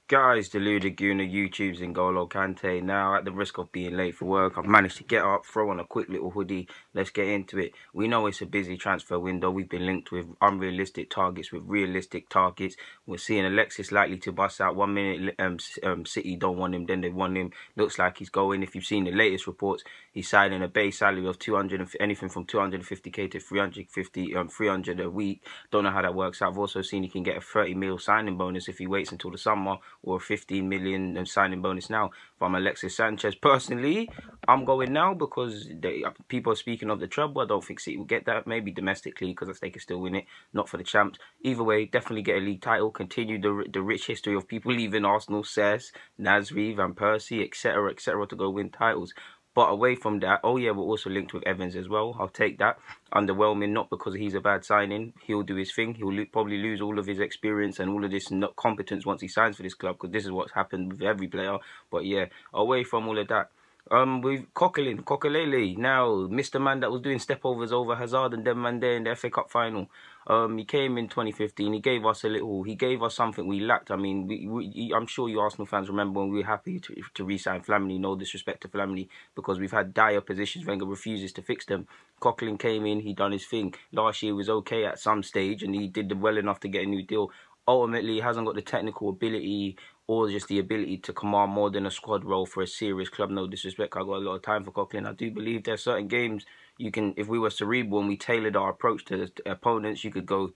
Guys, deluded Guna, YouTube's N'Golo Kante. Now, at the risk of being late for work, I've managed to get up, throw on a quick little hoodie. Let's get into it. We know it's a busy transfer window. We've been linked with unrealistic targets, with realistic targets. We're seeing Alexis likely to bust out 1 minute. City don't want him, then they want him. Looks like he's going. If you've seen the latest reports, he's signing a base salary of 200, anything from 250k to 300 a week. Don't know how that works out. I've also seen he can get a 30 mil signing bonus if he waits until the summer, or a 15 million signing bonus now from Alexis Sanchez. Personally, I'm going now because people are speaking of the treble. I don't think City will get that. Maybe domestically because they can still win it, not for the champs. Either way, definitely get a league title. Continue the rich history of people leaving Arsenal, Cesc, Nasri, Van Persie, etc., to go win titles. But away from that, oh yeah, we're also linked with Evans as well. I'll take that. Underwhelming, not because he's a bad signing. He'll do his thing. He'll probably lose all of his experience and all of this competence once he signs for this club, because this is what's happened with every player. But yeah, away from all of that, with Coquelin, now Mr. Man that was doing stepovers over Hazard and them man there in the FA Cup final. He came in 2015. He gave us something we lacked. I mean, I'm sure you Arsenal fans remember when we were happy to re-sign Flamini. No disrespect to Flamini, because we've had dire positions. Wenger refuses to fix them. Coquelin came in. He done his thing. Last year was okay at some stage, and he did well enough to get a new deal. Ultimately, he hasn't got the technical ability or just the ability to command more than a squad role for a serious club. No disrespect, I've got a lot of time for Coquelin. I do believe there's certain games you can, if we were cerebral and we tailored our approach to the opponents, you could go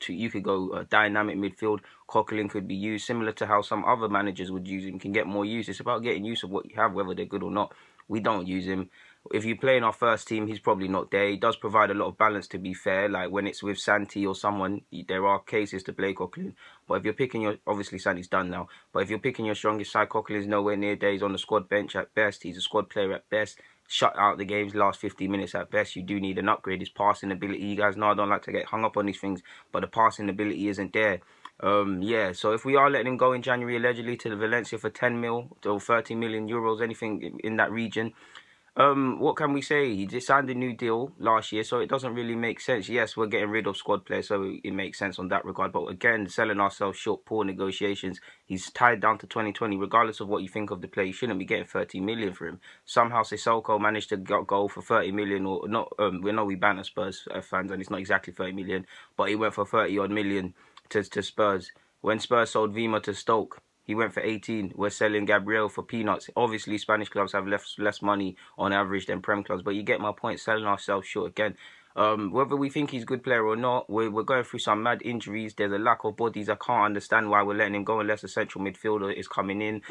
dynamic midfield. Coquelin could be used similar to how some other managers would use him. Can get more use. It's about getting use of what you have, whether they're good or not. We don't use him. If you play in our first team, he's probably not there. He does provide a lot of balance, to be fair. Like when it's with Santi or someone, there are cases to play Coquelin. But if you're picking obviously Santi's done now, but if you're picking your strongest side, Coquelin's nowhere near there. He's on the squad bench at best. He's a squad player at best. Shut out the games last 50 minutes at best. You do need an upgrade. His passing ability, you guys know I don't like to get hung up on these things, but the passing ability isn't there. Yeah, so if we are letting him go in January, allegedly to Valencia for 10 mil or 30 million euros, anything in that region, what can we say? He just signed a new deal last year, so it doesn't really make sense. Yes, we're getting rid of squad players, so it makes sense on that regard. But again, selling ourselves short, poor negotiations. He's tied down to 2020. Regardless of what you think of the player, you shouldn't be getting 30 million for him. Somehow Sissoko managed to go for 30 million, or not. We know we ban Spurs fans, and it's not exactly 30 million, but he went for 30 odd million to Spurs. When Spurs sold Vima to Stoke, he went for 18. We're selling Gabriel for peanuts. Obviously, Spanish clubs have less money on average than Prem clubs, but you get my point, selling ourselves short again. Whether we think he's a good player or not, we're going through some mad injuries. There's a lack of bodies. I can't understand why we're letting him go unless a central midfielder is coming in,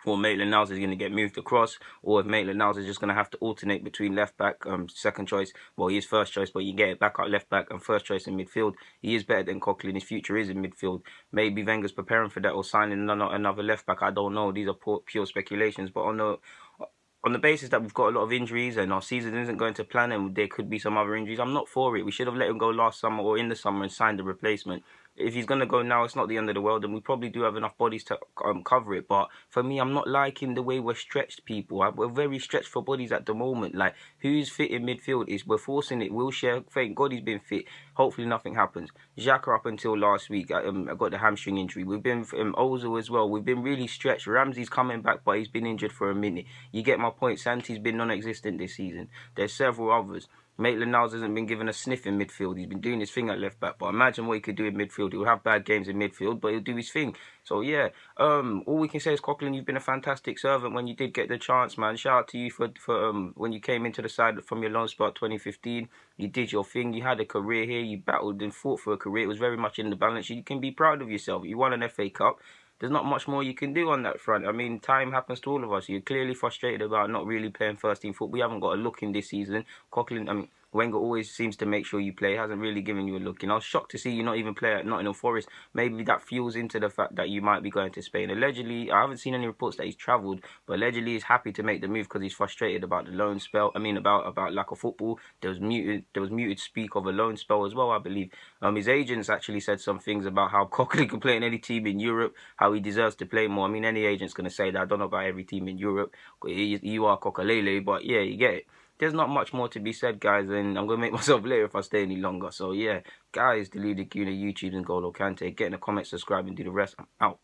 or Maitland-Niles is going to get moved across, or if Maitland-Niles is just going to have to alternate between left-back, second choice, well, he is first choice, but you get it back at left-back and first choice in midfield. He is better than Coquelin. His future is in midfield. Maybe Wenger's preparing for that or signing another left-back. I don't know. These are pure speculations, but on the basis that we've got a lot of injuries and our season isn't going to plan and there could be some other injuries, I'm not for it. We should have let him go last summer or in the summer and signed a replacement. If he's going to go now, it's not the end of the world, and we probably do have enough bodies to cover it. But for me, I'm not liking the way we're stretched, people. We're very stretched for bodies at the moment. Like, who's fit in midfield? We're forcing it. Wilshere, thank God he's been fit. Hopefully nothing happens. Xhaka up until last week, I got the hamstring injury. We've been, Ozil as well. We've been really stretched. Ramsey's coming back, but he's been injured for a minute. You get my point. Santi's been non-existent this season. There's several others. Maitland-Niles hasn't been given a sniff in midfield. He's been doing his thing at left-back. But imagine what he could do in midfield. He'll have bad games in midfield, but he'll do his thing. So, yeah, all we can say is, Coquelin, you've been a fantastic servant when you did get the chance, man. Shout out to you for when you came into the side from your loan spot 2015. You did your thing. You had a career here. You battled and fought for a career. It was very much in the balance. You can be proud of yourself. You won an FA Cup. There's not much more you can do on that front. I mean, time happens to all of us. You're clearly frustrated about not really playing first team football. We haven't got a look in this season. Wenger always seems to make sure you play. Hasn't really given you a look. I was shocked to see you not even play at Nottingham Forest. Maybe that fuels into the fact that you might be going to Spain. Allegedly, I haven't seen any reports that he's travelled, but allegedly he's happy to make the move because he's frustrated about the loan spell. About lack of football. There was muted speak of a loan spell as well, I believe. His agents actually said some things about how Coquelin can play in any team in Europe, how he deserves to play more. I mean, any agent's going to say that. I don't know about every team in Europe. You are Coquelin, but yeah, you get it. There's not much more to be said, guys, and I'm going to make myself later if I stay any longer. So, yeah, guys, delete the YouTube and N'Golo Kante. Get in the comments, subscribe, and do the rest. I'm out.